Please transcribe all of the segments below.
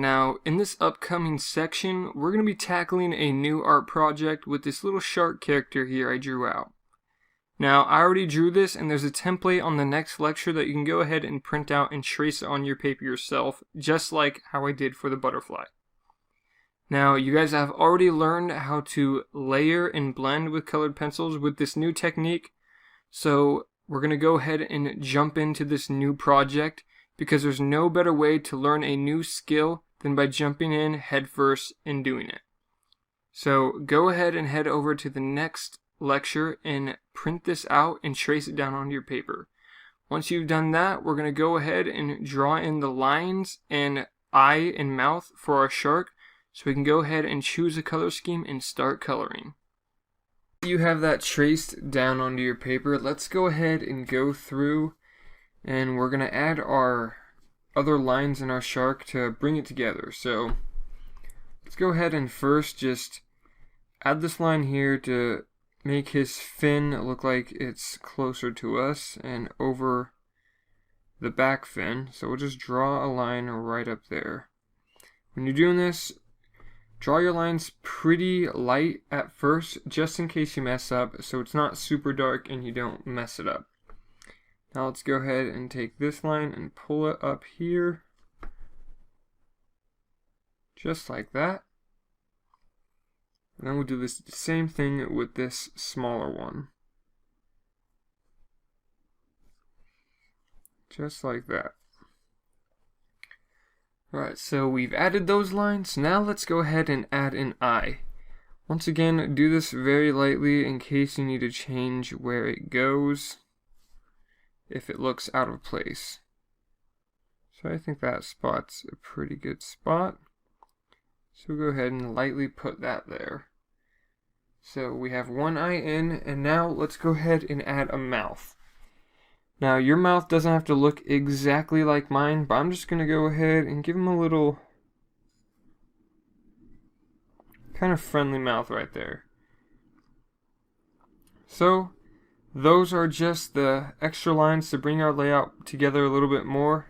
Now, in this upcoming section, we're going to be tackling a new art project with this little shark character here I drew out. Now, I already drew this, and there's a template on the next lecture that you can go ahead and print out and trace it on your paper yourself, just like how I did for the butterfly. Now, you guys have already learned how to layer and blend with colored pencils with this new technique, so we're going to go ahead and jump into this new project, because there's no better way to learn a new skill than by jumping in headfirst and doing it. So go ahead and head over to the next lecture and print this out and trace it down onto your paper. Once you've done that, we're going to go ahead and draw in the lines and eye and mouth for our shark, so we can go ahead and choose a color scheme and start coloring. You have that traced down onto your paper. Let's go ahead and go through, and we're going to add our other lines in our shark to bring it together. So let's go ahead and first just add this line here to make his fin look like it's closer to us and over the back fin. So we'll just draw a line right up there. When you're doing this, draw your lines pretty light at first, just in case you mess up, so it's not super dark and you don't mess it up. Now let's go ahead and take this line and pull it up here, just like that. And then we'll do the same thing with this smaller one. Just like that. Alright, so we've added those lines. Now let's go ahead and add an eye. Once again, do this very lightly in case you need to change where it goes if it looks out of place. So I think that spot's a pretty good spot. So we'll go ahead and lightly put that there. So we have one eye in, and now let's go ahead and add a mouth. Now your mouth doesn't have to look exactly like mine, but I'm just going to go ahead and give him a little kind of friendly mouth right there. So those are just the extra lines to bring our layout together a little bit more.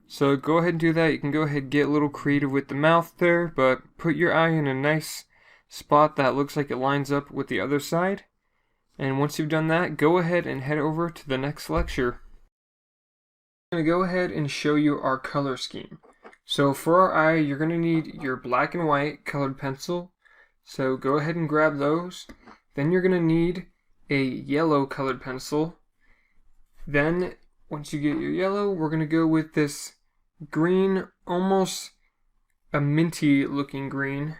So go ahead and do that. You can go ahead and get a little creative with the mouth there, but put your eye in a nice spot that looks like it lines up with the other side. And once you've done that, go ahead and head over to the next lecture. I'm going to go ahead and show you our color scheme. So for our eye, you're going to need your black and white colored pencil. So go ahead and grab those. Then you're going to need a yellow colored pencil. Then once you get your yellow, we're going to go with this green, almost a minty looking green.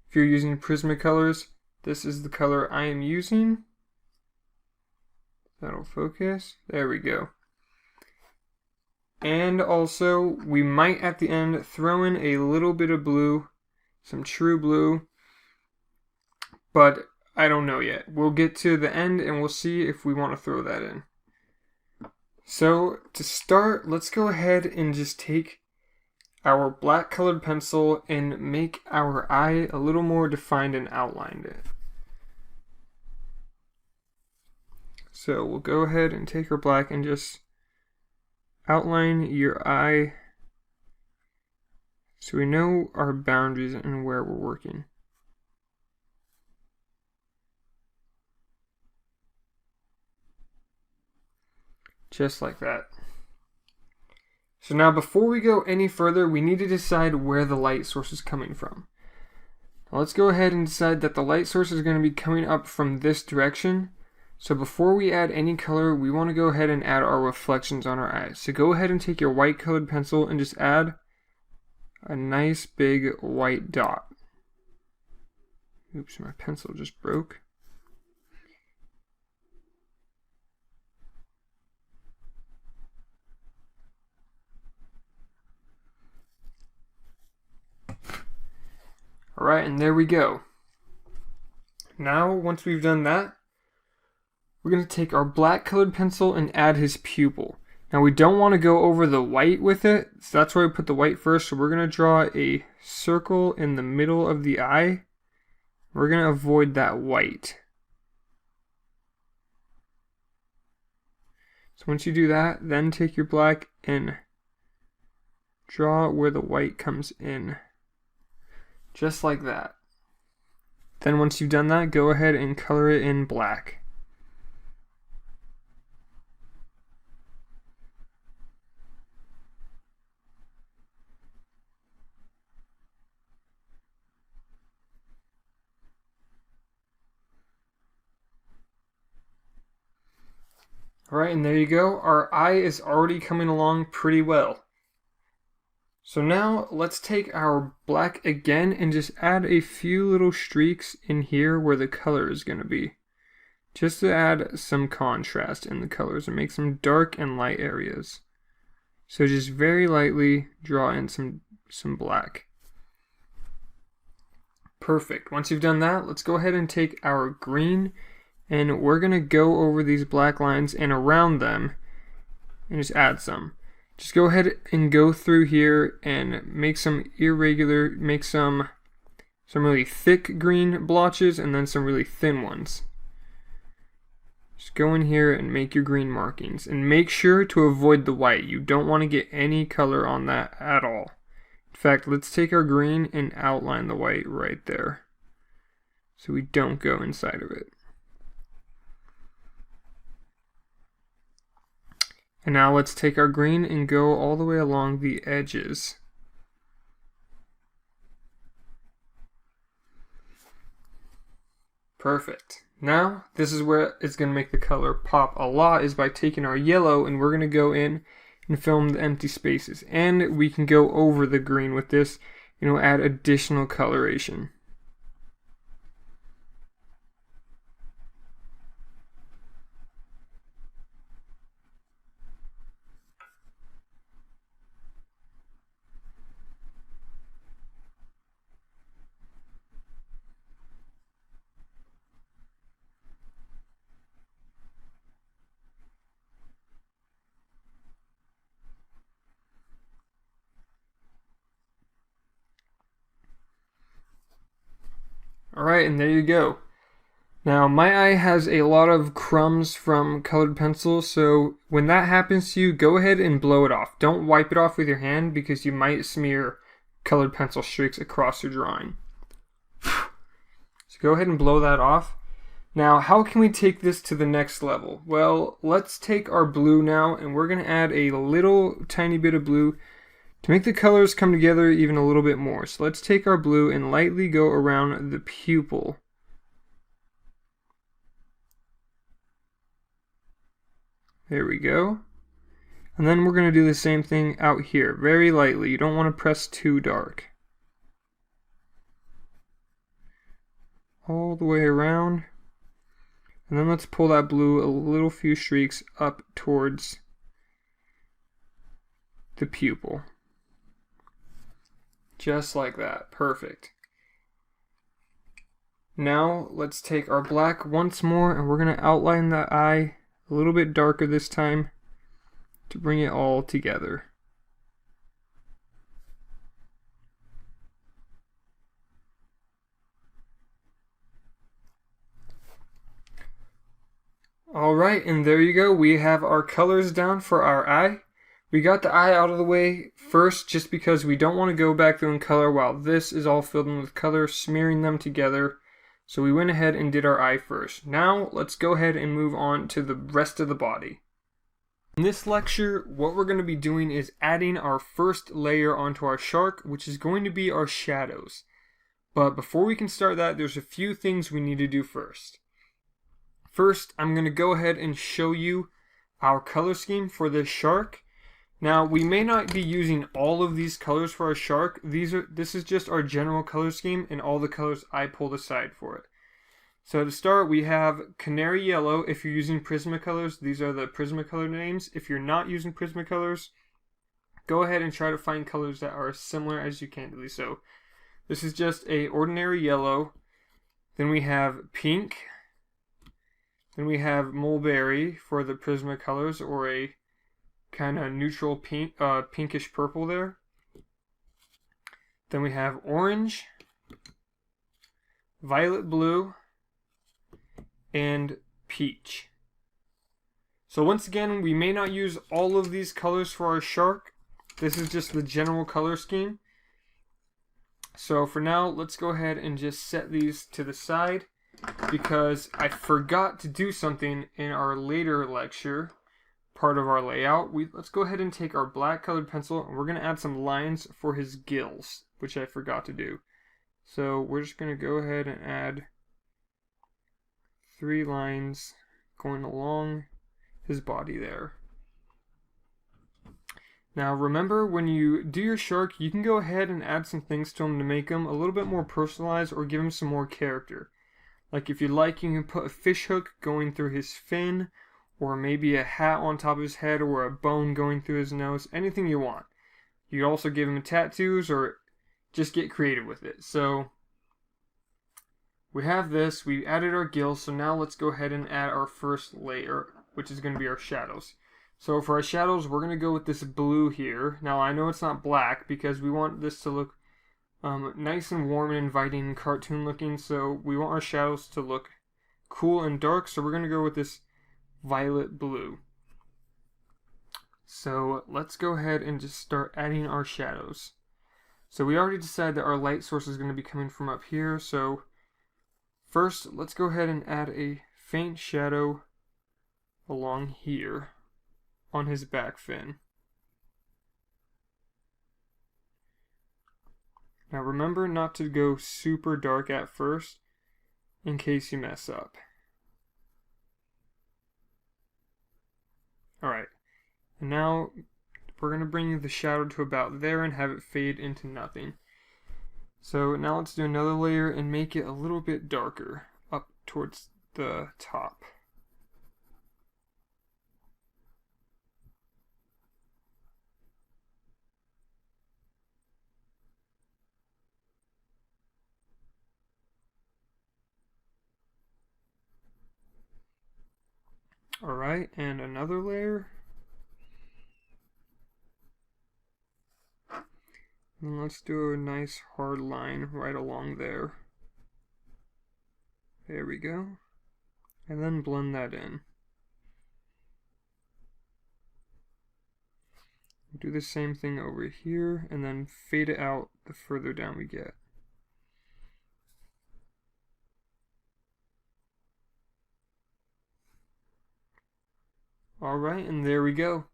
If you're using Prismacolors, this is the color I am using. That'll focus. There we go. And also, we might at the end throw in a little bit of blue, some true blue, but I don't know yet. We'll get to the end and we'll see if we want to throw that in. So to start, let's go ahead and just take our black colored pencil and make our eye a little more defined and outlined it. So we'll go ahead and take our black and just outline your eye so we know our boundaries and where we're working. Just like that. So now before we go any further, we need to decide where the light source is coming from. Now let's go ahead and decide that the light source is going to be coming up from this direction. So before we add any color, we want to go ahead and add our reflections on our eyes. So go ahead and take your white colored pencil and just add a nice big white dot. Oops, my pencil just broke. Alright, and there we go. Now, once we've done that, we're going to take our black colored pencil and add his pupil. Now we don't want to go over the white with it, so that's why we put the white first. So we're going to draw a circle in the middle of the eye. We're going to avoid that white. So once you do that, then take your black and draw where the white comes in. Just like that. Then once you've done that, go ahead and color it in black. Alright, and there you go. Our eye is already coming along pretty well. So now let's take our black again and just add a few little streaks in here where the color is going to be. Just to add some contrast in the colors and make some dark and light areas. So just very lightly draw in some black. Perfect. Once you've done that, let's go ahead and take our green and we're going to go over these black lines and around them and just add some. Just go ahead and go through here and make some really thick green blotches and then some really thin ones. Just go in here and make your green markings and make sure to avoid the white. You don't want to get any color on that at all. In fact, let's take our green and outline the white right there so we don't go inside of it. And now let's take our green and go all the way along the edges. Perfect. Now, this is where it's going to make the color pop a lot, is by taking our yellow and we're going to go in and fill in the empty spaces. And we can go over the green with this, add additional coloration. Alright, and there you go. Now, my eye has a lot of crumbs from colored pencils, so when that happens to you, go ahead and blow it off. Don't wipe it off with your hand because you might smear colored pencil streaks across your drawing. So go ahead and blow that off. Now, how can we take this to the next level? Well, let's take our blue now, and we're going to add a little tiny bit of blue to make the colors come together even a little bit more. So let's take our blue and lightly go around the pupil. There we go. And then we're going to do the same thing out here, very lightly. You don't want to press too dark. All the way around. And then let's pull that blue a few streaks up towards the pupil. Just like that. Perfect. Now let's take our black once more and we're going to outline that eye a little bit darker this time to bring it all together. Alright, and there you go. We have our colors down for our eye. We got the eye out of the way first just because we don't want to go back through and color while this is all filled in with color, smearing them together. So we went ahead and did our eye first. Now let's go ahead and move on to the rest of the body. In this lecture, what we're going to be doing is adding our first layer onto our shark, which is going to be our shadows. But before we can start that, there's a few things we need to do first. First, I'm going to go ahead and show you our color scheme for this shark. Now, we may not be using all of these colors for our shark. This is just our general color scheme and all the colors I pulled aside for it. So to start, we have Canary Yellow. If you're using Prismacolors, these are the Prismacolor names. If you're not using Prismacolors, go ahead and try to find colors that are as similar as you can to these. So this is just a ordinary yellow. Then we have Pink. Then we have Mulberry for the Prismacolors, or a kind of neutral pink, pinkish purple there. Then we have Orange, Violet Blue, and Peach. So once again, we may not use all of these colors for our shark, this is just the general color scheme. So for now, let's go ahead and just set these to the side because I forgot to do something in our later lecture part of our layout. Let's go ahead and take our black colored pencil and we're going to add some lines for his gills, which I forgot to do. So we're just going to go ahead and add 3 lines going along his body there. Now remember, when you do your shark, you can go ahead and add some things to him to make him a little bit more personalized or give him some more character. Like if you like, you can put a fish hook going through his fin, or maybe a hat on top of his head, or a bone going through his nose, anything you want. You can also give him tattoos or just get creative with it. So we have this, we added our gills, so now let's go ahead and add our first layer, which is going to be our shadows. So for our shadows, we're going to go with this blue here. Now I know it's not black because we want this to look nice and warm and inviting and cartoon looking, so we want our shadows to look cool and dark, so we're going to go with this violet blue. So let's go ahead and just start adding our shadows. So we already decided that our light source is going to be coming from up here, so first let's go ahead and add a faint shadow along here on his back fin. Now remember not to go super dark at first in case you mess up. Alright, and now we're going to bring the shadow to about there and have it fade into nothing. So now let's do another layer and make it a little bit darker up towards the top. Alright, and another layer. And let's do a nice hard line right along there. There we go. And then blend that in. Do the same thing over here, and then fade it out the further down we get. Alright, and there we go.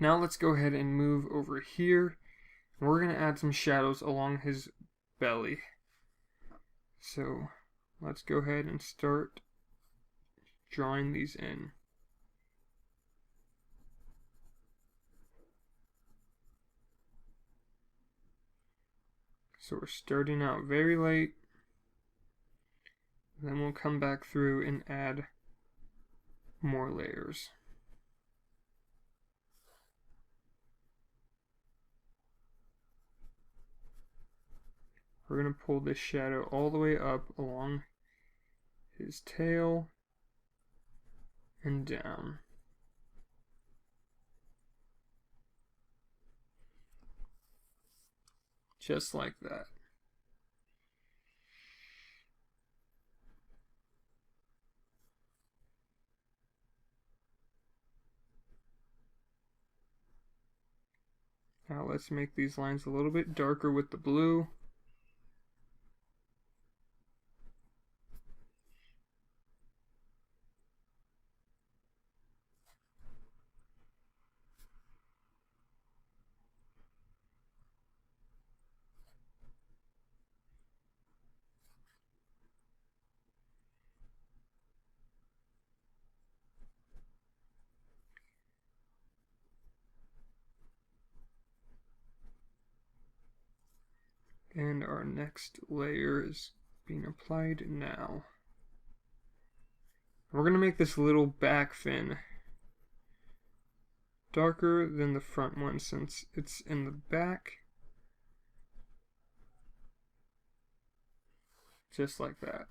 Now let's go ahead and move over here. We're going to add some shadows along his belly. So let's go ahead and start drawing these in. So we're starting out very light. Then we'll come back through and add more layers. We're going to pull this shadow all the way up along his tail and down. Just like that. Now let's make these lines a little bit darker with the blue. And our next layer is being applied now. We're going to make this little back fin darker than the front one since it's in the back. Just like that.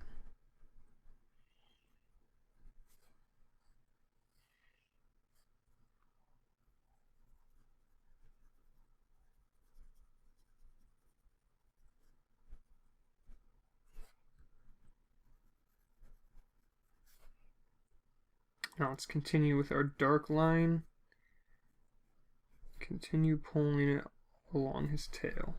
Now let's continue with our dark line. continue pulling it along his tail.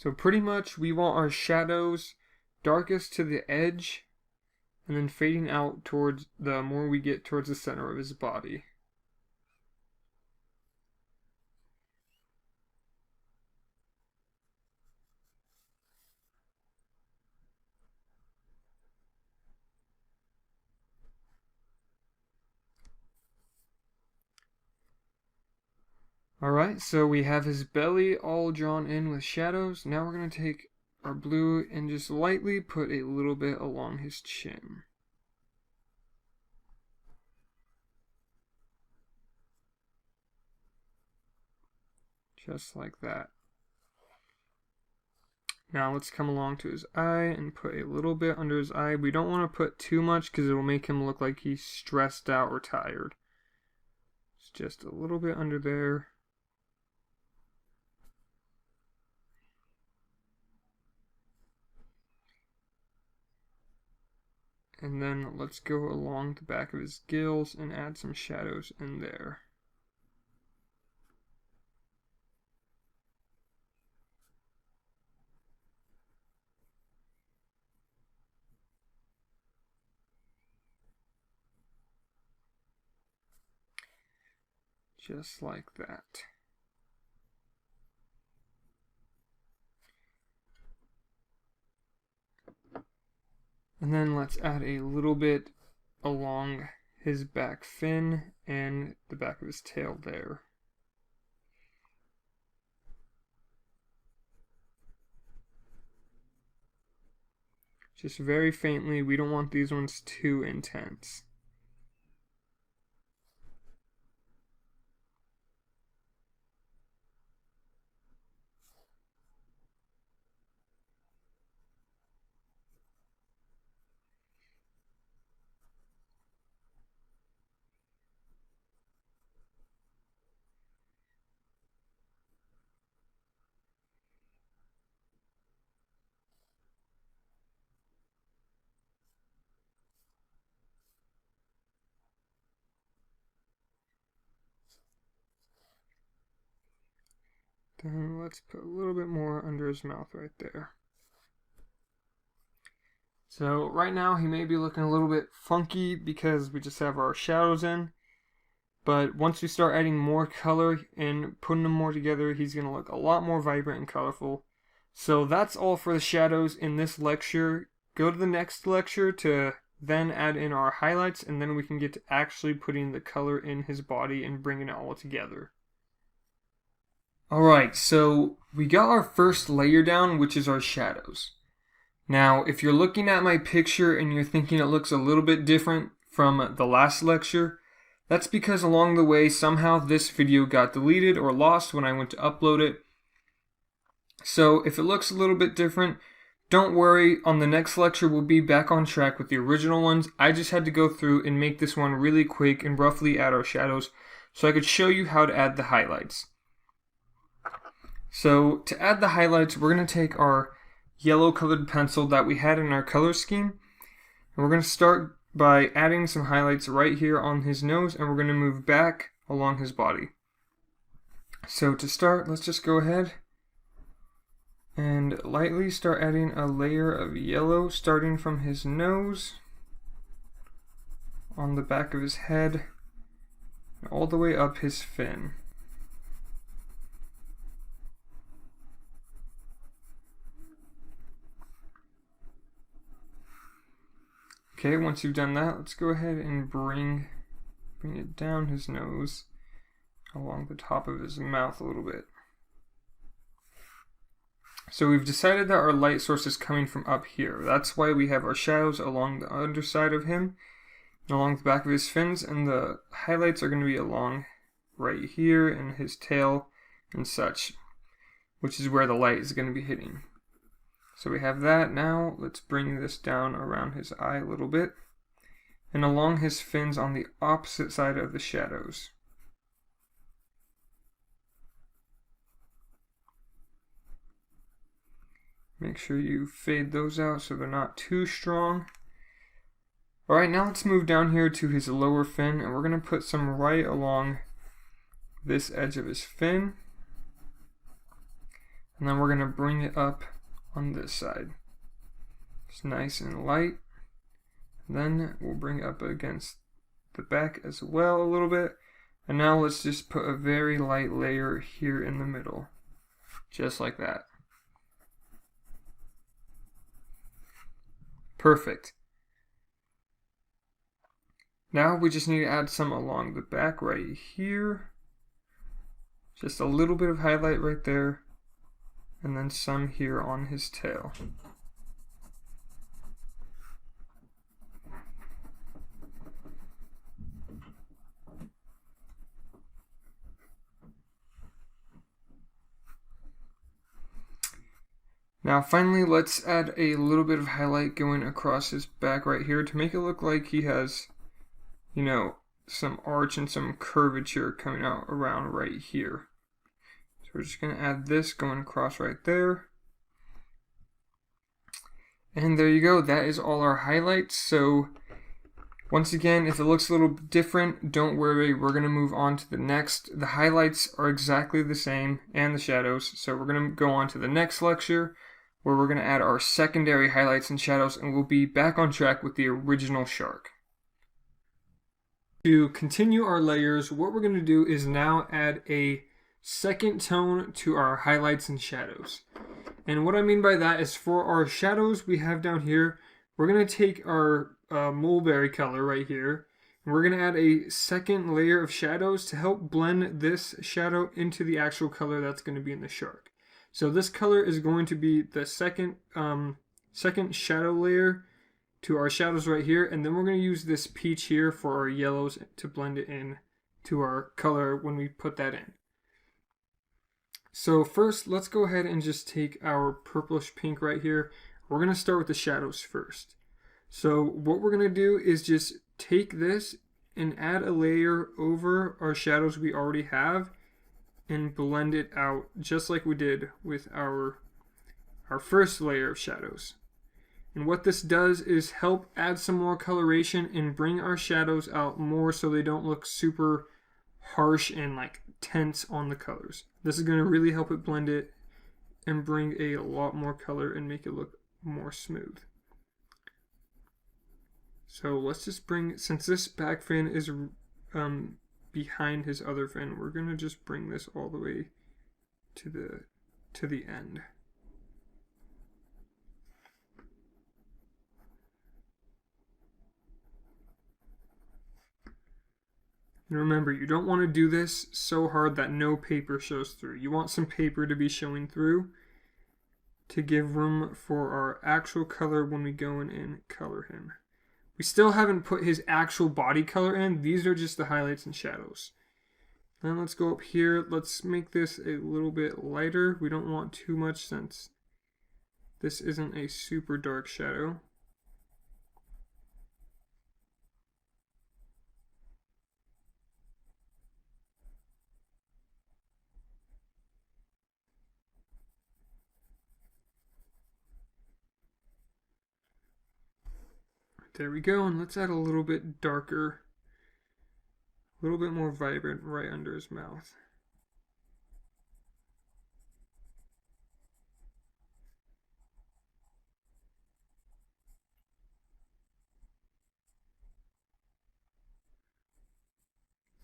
So pretty much we want our shadows darkest to the edge and then fading out towards the more we get towards the center of his body. Alright, so we have his belly all drawn in with shadows. Now we're going to take our blue and just lightly put a little bit along his chin. Just like that. Now let's come along to his eye and put a little bit under his eye. We don't want to put too much because it will make him look like he's stressed out or tired. It's just a little bit under there. And then let's go along the back of his gills and add some shadows in there. Just like that. And then let's add a little bit along his back fin and the back of his tail there. Just very faintly, we don't want these ones too intense. Then let's put a little bit more under his mouth right there. So right now he may be looking a little bit funky because we just have our shadows in. But once we start adding more color and putting them more together, he's going to look a lot more vibrant and colorful. So that's all for the shadows in this lecture. Go to the next lecture to then add in our highlights, and then we can get to actually putting the color in his body and bringing it all together. Alright, so we got our first layer down, which is our shadows. Now, if you're looking at my picture and you're thinking it looks a little bit different from the last lecture, that's because along the way somehow this video got deleted or lost when I went to upload it. So if it looks a little bit different, don't worry, on the next lecture we'll be back on track with the original ones. I just had to go through and make this one really quick and roughly add our shadows so I could show you how to add the highlights. So to add the highlights, we're going to take our yellow colored pencil that we had in our color scheme, and we're going to start by adding some highlights right here on his nose, and we're going to move back along his body. So to start, let's just go ahead and lightly start adding a layer of yellow starting from his nose, on the back of his head, all the way up his fin. Okay, once you've done that, let's go ahead and bring it down his nose along the top of his mouth a little bit. So we've decided that our light source is coming from up here. That's why we have our shadows along the underside of him. along the back of his fins, and the highlights are going to be along right here in his tail and such, which is where the light is going to be hitting. So we have that. Now let's bring this down around his eye a little bit and along his fins on the opposite side of the shadows. Make sure you fade those out so they're not too strong. Alright, now let's move down here to his lower fin, and we're going to put some right along this edge of his fin. And then we're going to bring it up on this side. It's nice and light. Then we'll bring it up against the back as well a little bit. And now let's just put a very light layer here in the middle. Just like that. Perfect. Now we just need to add some along the back right here. Just a little bit of highlight right there. And then some here on his tail. Now finally, let's add a little bit of highlight going across his back right here to make it look like he has, you know, some arch and some curvature coming out around right here. So we're just going to add this going across right there. And there you go. That is all our highlights. So once again, if it looks a little different, don't worry. We're going to move on to the next. The highlights are exactly the same and the shadows. So we're going to go on to the next lecture where we're going to add our secondary highlights and shadows, and we'll be back on track with the original shark. To continue our layers, what we're going to do is now add a second tone to our highlights and shadows. And what I mean by that is for our shadows we have down here, we're going to take our mulberry color right here, and we're going to add a second layer of shadows to help blend this shadow into the actual color that's going to be in the shark. So this color is going to be the second shadow layer to our shadows right here, and then we're going to use this peach here for our yellows to blend it in to our color when we put that in. So first, let's go ahead and just take our purplish pink right here. We're going to start with the shadows first. So what we're going to do is just take this and add a layer over our shadows we already have and blend it out just like we did with our first layer of shadows. And what this does is help add some more coloration and bring our shadows out more so they don't look super harsh and like tense on the colors. This is going to really help it blend it and bring a lot more color and make it look more smooth. So let's just bring, since this back fin is behind his other fin, we're going to just bring this all the way to the end. And remember, you don't want to do this so hard that no paper shows through. You want some paper to be showing through to give room for our actual color when we go in and color him. We still haven't put his actual body color in. These are just the highlights and shadows. Then let's go up here. Let's make this a little bit lighter. We don't want too much since this isn't a super dark shadow. There we go, and let's add a little bit darker, a little bit more vibrant right under his mouth.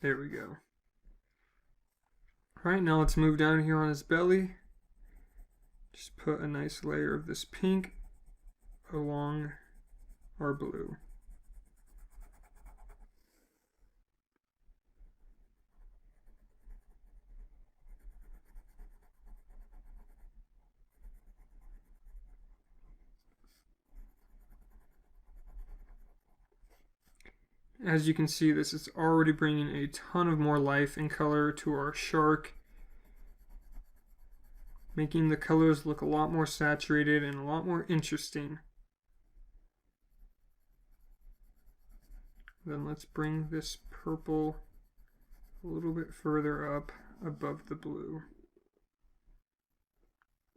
There we go. Alright, now let's move down here on his belly. Just put a nice layer of this pink along our blue. as you can see, this is already bringing a ton of more life and color to our shark, making the colors look a lot more saturated and a lot more interesting. Then let's bring this purple a little bit further up above the blue.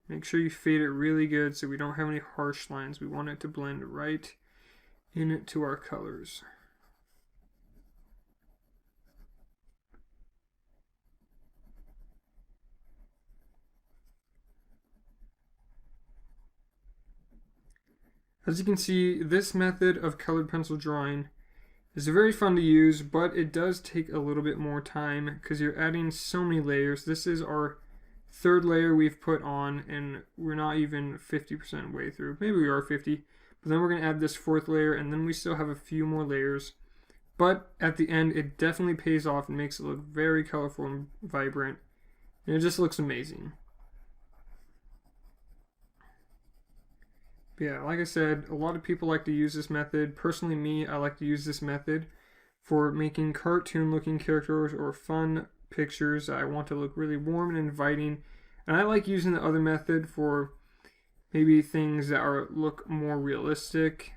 Make sure you fade it really good so we don't have any harsh lines. We want it to blend right into our colors. As you can see, this method of colored pencil drawing is very fun to use, but it does take a little bit more time because you're adding so many layers. This is our third layer we've put on, and we're not even 50% way through. Maybe we are 50, but then we're going to add this fourth layer, and then we still have a few more layers. But at the end, it definitely pays off and makes it look very colorful and vibrant, and it just looks amazing. But yeah, like I said, a lot of people like to use this method. Personally, me, I like to use this method for making cartoon-looking characters or fun pictures that I want to look really warm and inviting. And I like using the other method for maybe things that look more realistic.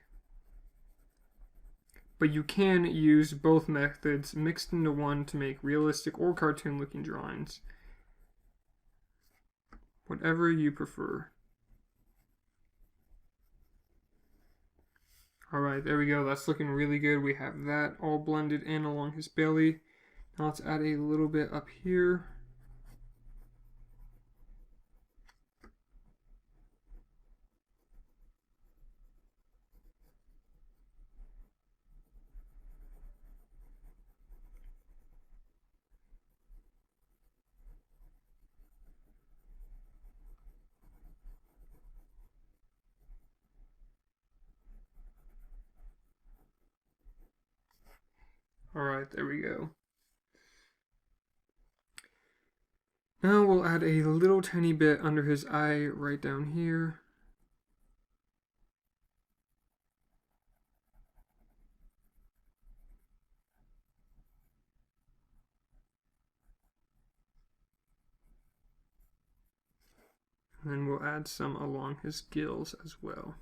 But you can use both methods mixed into one to make realistic or cartoon-looking drawings. Whatever you prefer. Alright, there we go. That's looking really good. We have that all blended in along his belly. Now let's add a little bit up here. Alright, there we go. Now we'll add a little tiny bit under his eye right down here. And then we'll add some along his gills as well.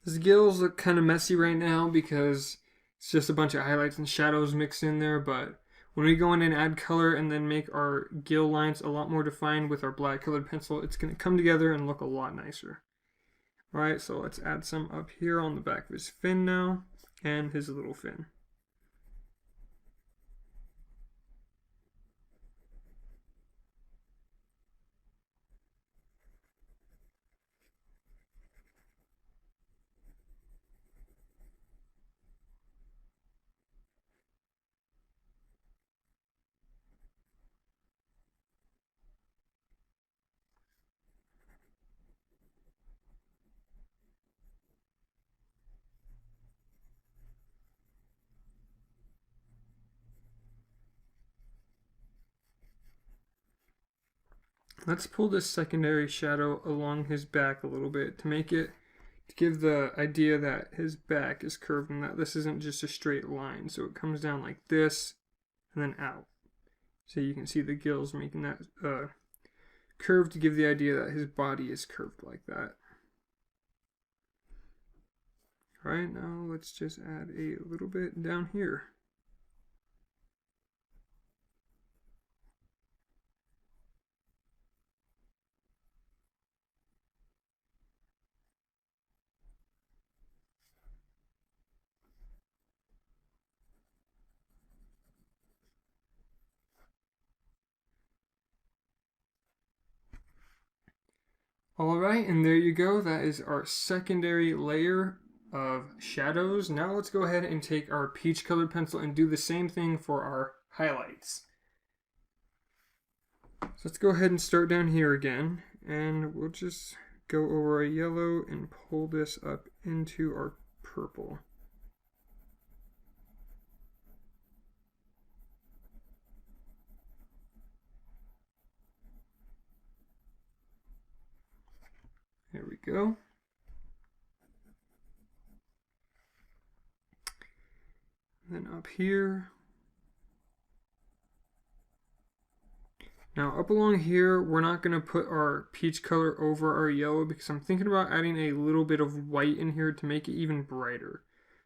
His gills look kind of messy right now because it's just a bunch of highlights and shadows mixed in there, but when we go in and add color and then make our gill lines a lot more defined with our black colored pencil, it's going to come together and look a lot nicer. Alright, so let's add some up here on the back of his fin now, and his little fin. Let's pull this secondary shadow along his back a little bit to give the idea that his back is curved and that this isn't just a straight line. So it comes down like this and then out. So you can see the gills making that curve to give the idea that his body is curved like that. Alright, now let's just add a little bit down here. Alright, and there you go. That is our secondary layer of shadows. Now let's go ahead and take our peach colored pencil and do the same thing for our highlights. So let's go ahead and start down here again, and we'll just go over our yellow and pull this up into our purple. There we go. And then up here. Now up along here, we're not going to put our peach color over our yellow because I'm thinking about adding a little bit of white in here to make it even brighter.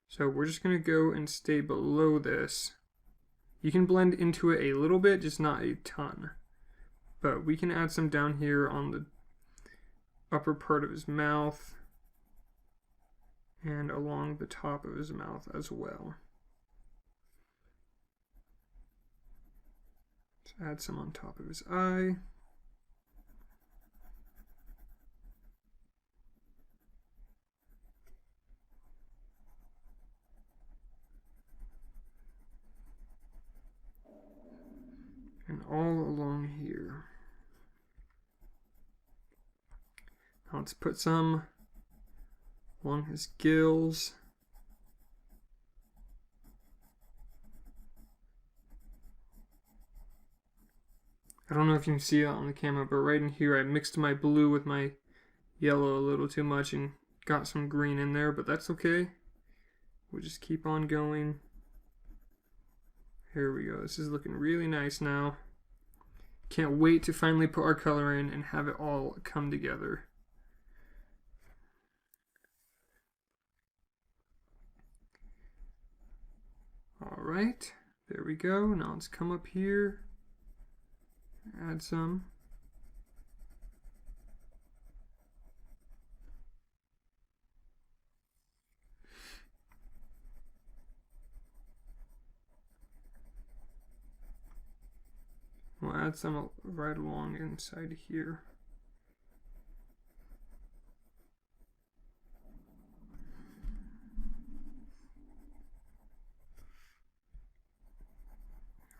So we're just going to go and stay below this. You can blend into it a little bit, just not a ton. But we can add some down here on the upper part of his mouth and along the top of his mouth as well. Let's add some on top of his eye. And all along here. Now let's put some along his gills. I don't know if you can see it on the camera, but right in here I mixed my blue with my yellow a little too much and got some green in there, but that's okay. We'll just keep on going. Here we go. This is looking really nice now. Can't wait to finally put our color in and have it all come together. Alright, there we go. Now let's come up here, add some. We'll add some right along inside here.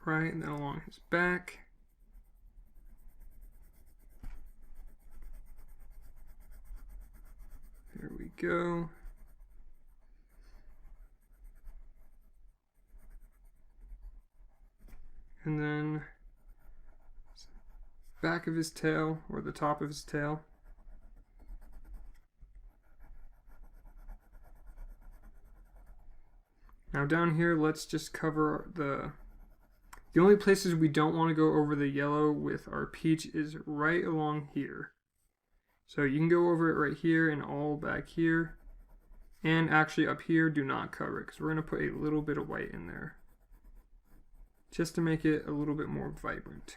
Right, and then along his back. There we go. And then back of his tail, or the top of his tail. Now down here, let's just cover the only places we don't want to go over the yellow with our peach is right along here. So you can go over it right here and all back here. And actually up here, do not cover it because we're going to put a little bit of white in there, just to make it a little bit more vibrant.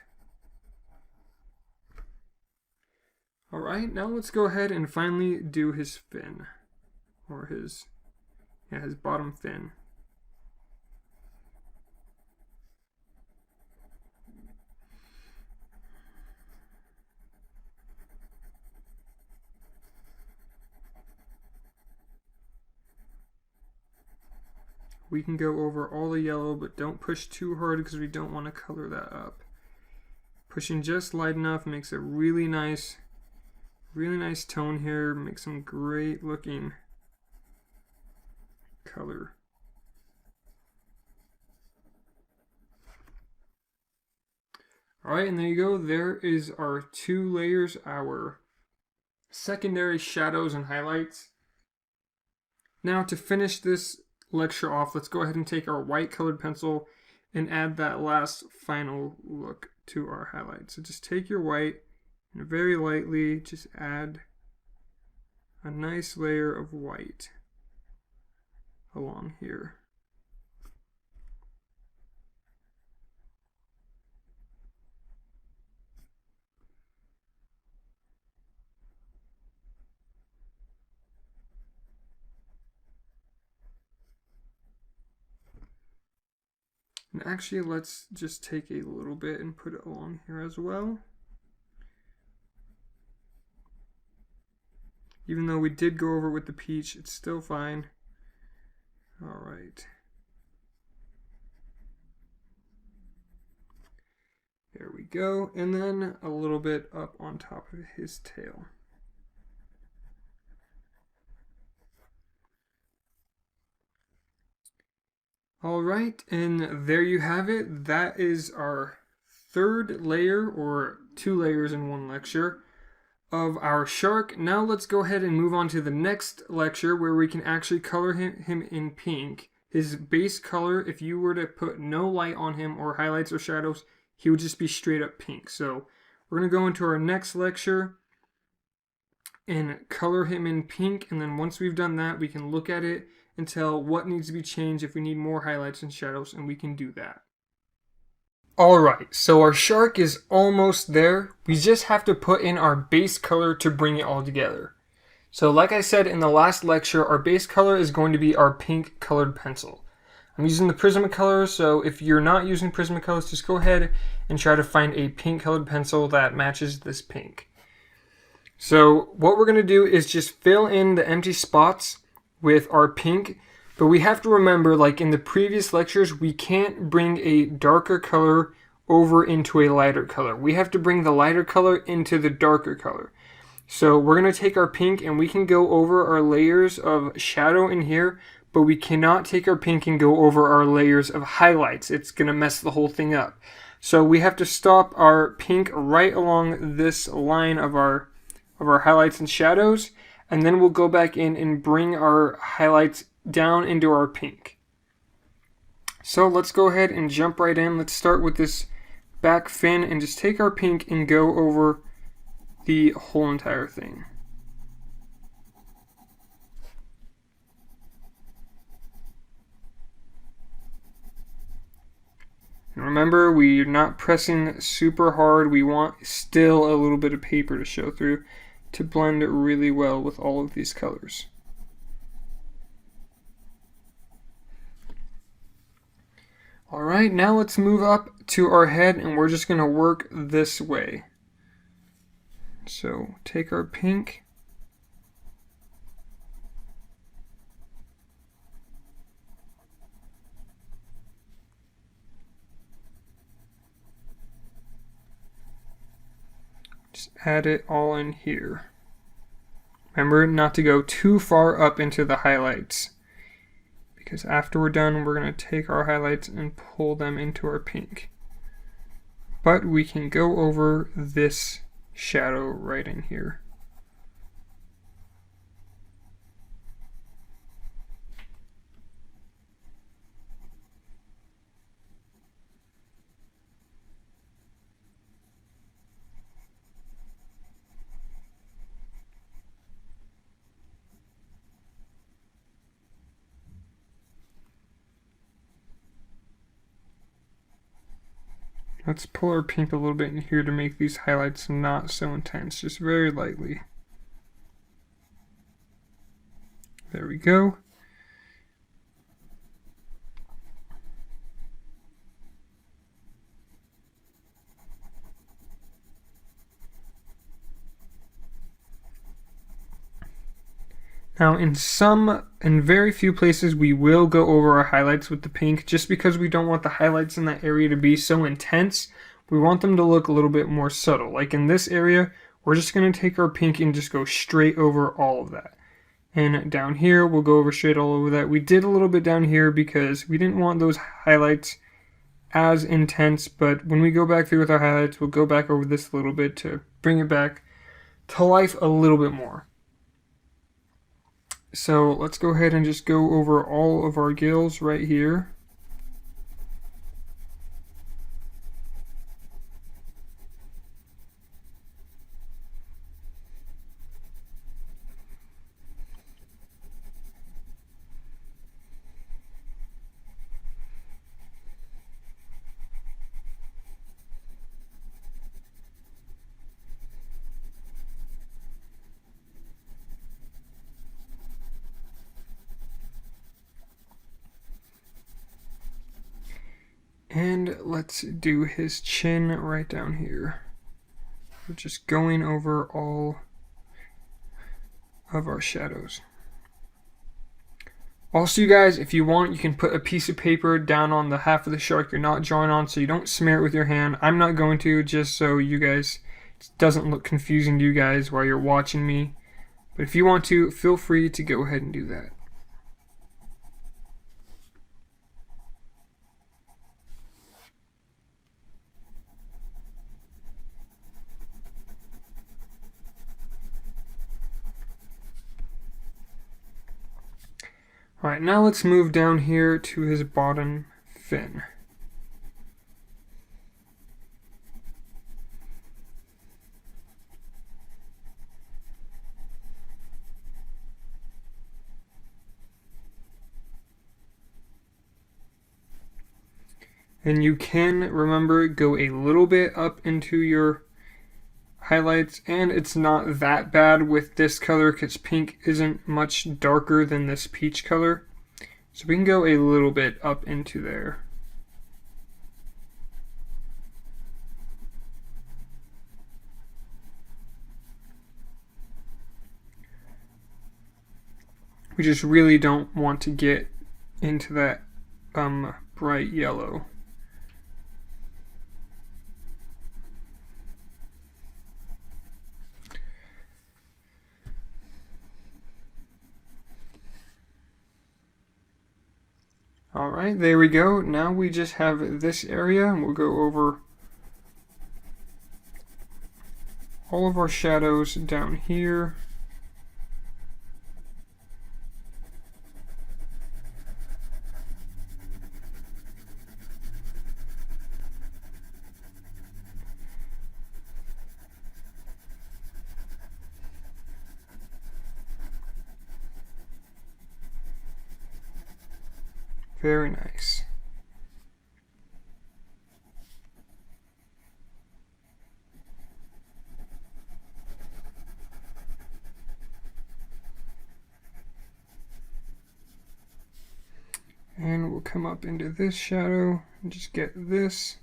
Alright, now let's go ahead and finally do his fin, or his bottom fin. We can go over all the yellow, but don't push too hard because we don't want to color that up. Pushing just light enough makes a really nice tone here, makes some great looking color. Alright, and there you go. There is our 2 layers, our secondary shadows and highlights. Now to finish this lecture off, let's go ahead and take our white colored pencil and add that last final look to our highlights. So just take your white and very lightly just add a nice layer of white along here. And actually, let's just take a little bit and put it along here as well. Even though we did go over with the peach, it's still fine. All right. There we go. And then a little bit up on top of his tail. All right, and there you have it. That is our third layer, or 2 layers in one lecture, of our shark. Now let's go ahead and move on to the next lecture where we can actually color him in pink. His base color, if you were to put no light on him or highlights or shadows, he would just be straight up pink. So we're going to go into our next lecture and color him in pink, and then once we've done that, we can look at it and tell what needs to be changed if we need more highlights and shadows, and we can do that. Alright, so our shark is almost there. We just have to put in our base color to bring it all together. So like I said in the last lecture, our base color is going to be our pink colored pencil. I'm using the Prismacolor, so if you're not using Prismacolors, just go ahead and try to find a pink colored pencil that matches this pink. So what we're going to do is just fill in the empty spots with our pink, but we have to remember, like in the previous lectures, we can't bring a darker color over into a lighter color. We have to bring the lighter color into the darker color. So we're going to take our pink and we can go over our layers of shadow in here, but we cannot take our pink and go over our layers of highlights. It's going to mess the whole thing up. So we have to stop our pink right along this line of our highlights and shadows, and then we'll go back in and bring our highlights down into our pink. So let's go ahead and jump right in. Let's start with this back fin and just take our pink and go over the whole entire thing. And remember, we're not pressing super hard. We want still a little bit of paper to show through to blend really well with all of these colors. Alright, now let's move up to our head and we're just going to work this way. So take our pink, just add it all in here. Remember not to go too far up into the highlights, because after we're done, we're going to take our highlights and pull them into our pink. But we can go over this shadow right in here. Let's pull our pink a little bit in here to make these highlights not so intense, just very lightly. There we go. Now in very few places we will go over our highlights with the pink, just because we don't want the highlights in that area to be so intense. We want them to look a little bit more subtle. Like in this area, we're just going to take our pink and just go straight over all of that. And down here, we'll go over straight all over that. We did a little bit down here because we didn't want those highlights as intense, but when we go back through with our highlights, we'll go back over this a little bit to bring it back to life a little bit more. So let's go ahead and just go over all of our gills right here. And let's do his chin right down here. We're just going over all of our shadows. Also, you guys, if you want, you can put a piece of paper down on the half of the shark you're not drawing on so you don't smear it with your hand. I'm not going to, just so you guys, it doesn't look confusing to you guys while you're watching me. But if you want to, feel free to go ahead and do that. Alright, now let's move down here to his bottom fin. And you can, remember, go a little bit up into your highlights, and it's not that bad with this color because pink isn't much darker than this peach color. So we can go a little bit up into there. We just really don't want to get into that bright yellow. Alright, there we go. Now we just have this area, and we'll go over all of our shadows down here. Very nice. And we'll come up into this shadow and just get this.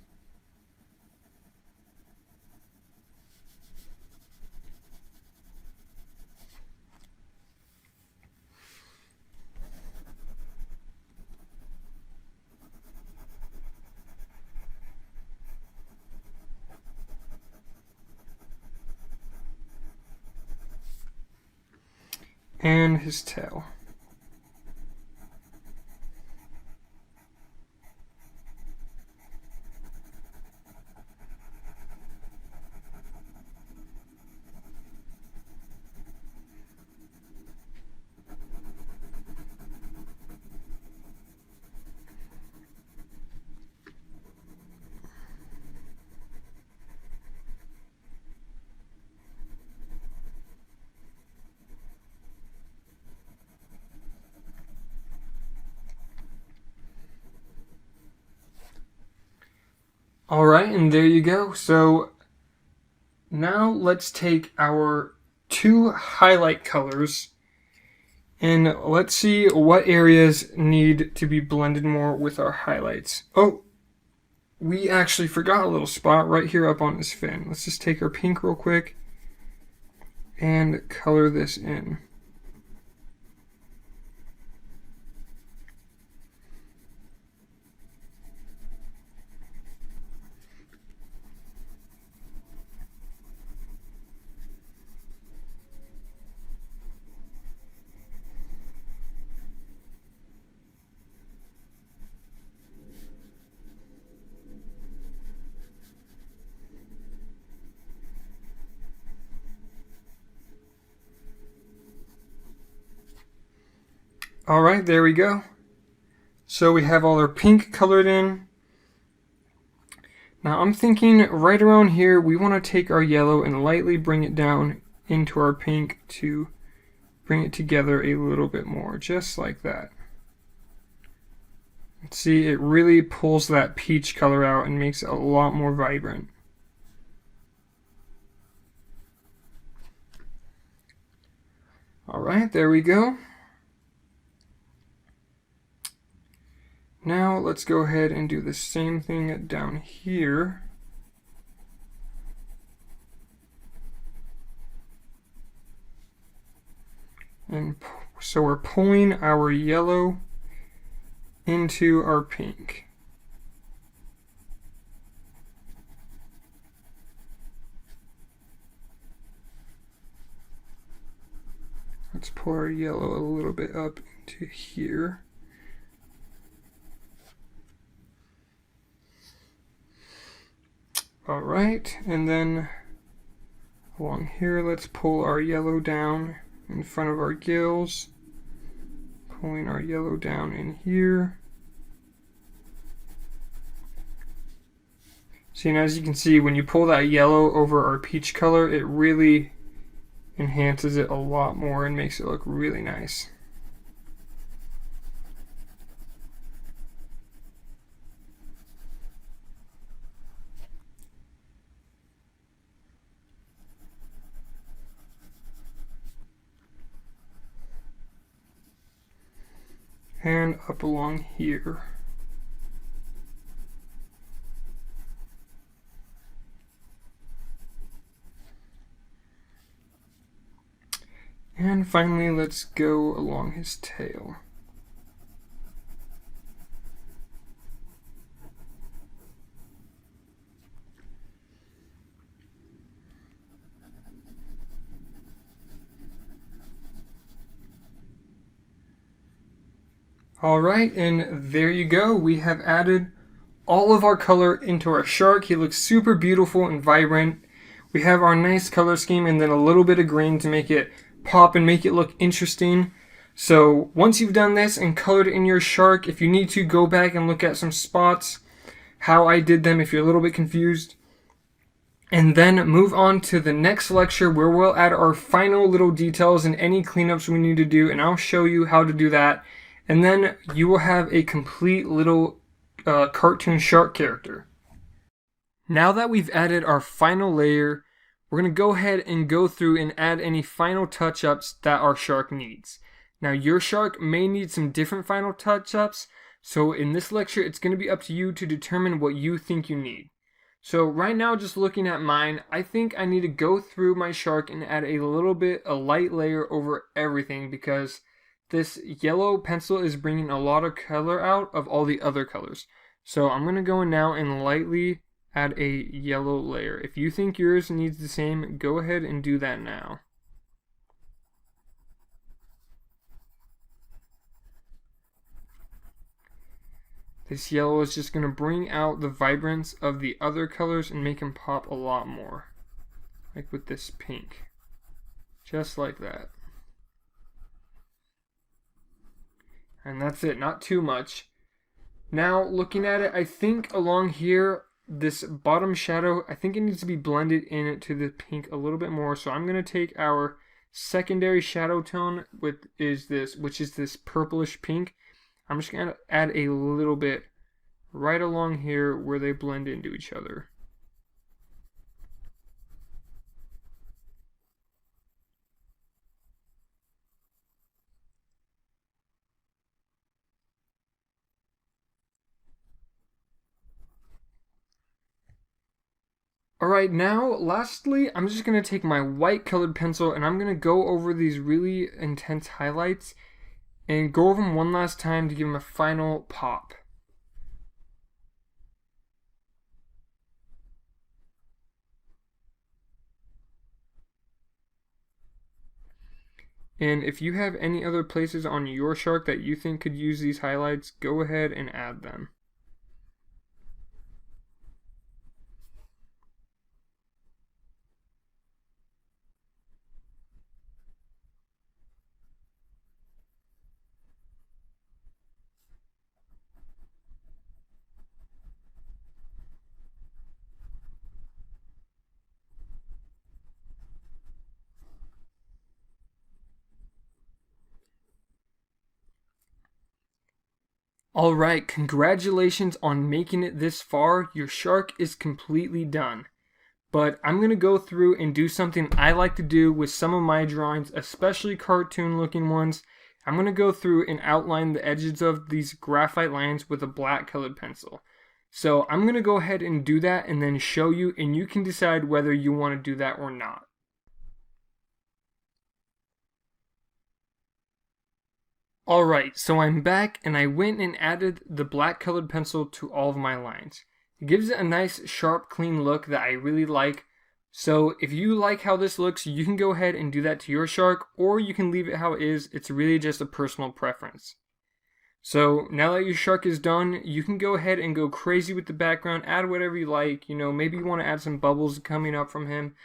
And his tail. Alright, and there you go. So now let's take our two highlight colors and let's see what areas need to be blended more with our highlights. Oh, we actually forgot a little spot right here up on this fin. Let's just take our pink real quick and color this in. Alright, there we go. So we have all our pink colored in. Now I'm thinking right around here we want to take our yellow and lightly bring it down into our pink to bring it together a little bit more, just like that. See, it really pulls that peach color out and makes it a lot more vibrant. Alright, there we go. Now let's go ahead and do the same thing down here. And so we're pulling our yellow into our pink. Let's pull our yellow a little bit up into here. Alright, and then along here, let's pull our yellow down in front of our gills. Pulling our yellow down in here. See, and as you can see, when you pull that yellow over our peach color, it really enhances it a lot more and makes it look really nice. And up along here. And finally, let's go along his tail. Alright, and there you go. We have added all of our color into our shark. He looks super beautiful and vibrant. We have our nice color scheme and then a little bit of green to make it pop and make it look interesting. So once you've done this and colored in your shark, if you need to, go back and look at some spots, how I did them if you're a little bit confused. And then move on to the next lecture where we'll add our final little details and any cleanups we need to do, and I'll show you how to do that. And then you will have a complete little cartoon shark character. Now that we've added our final layer, we're going to go ahead and go through and add any final touch-ups that our shark needs. Now your shark may need some different final touch-ups, so in this lecture it's going to be up to you to determine what you think you need. So right now, just looking at mine, I think I need to go through my shark and add a light layer over everything, because this yellow pencil is bringing a lot of color out of all the other colors. So I'm going to go in now and lightly add a yellow layer. If you think yours needs the same, go ahead and do that now. This yellow is just going to bring out the vibrance of the other colors and make them pop a lot more. Like with this pink. Just like that. And that's it, not too much. Now looking at it, I think along here, this bottom shadow, I think it needs to be blended into the pink a little bit more. So I'm going to take our secondary shadow tone, which is this purplish pink. I'm just going to add a little bit right along here where they blend into each other. Alright, now lastly, I'm just going to take my white colored pencil and I'm going to go over these really intense highlights and go over them one last time to give them a final pop. And if you have any other places on your shark that you think could use these highlights, go ahead and add them. Alright, congratulations on making it this far. Your shark is completely done. But I'm going to go through and do something I like to do with some of my drawings, especially cartoon looking ones. I'm going to go through and outline the edges of these graphite lines with a black colored pencil. So I'm going to go ahead and do that and then show you, and you can decide whether you want to do that or not. Alright, so I'm back and I went and added the black colored pencil to all of my lines. It gives it a nice sharp clean look that I really like. So if you like how this looks, you can go ahead and do that to your shark, or you can leave it how it is. It's really just a personal preference. So now that your shark is done, you can go ahead and go crazy with the background, add whatever you like. You know, maybe you want to add some bubbles coming up from him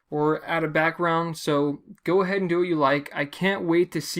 or add a background. So go ahead and do what you like. I can't wait to see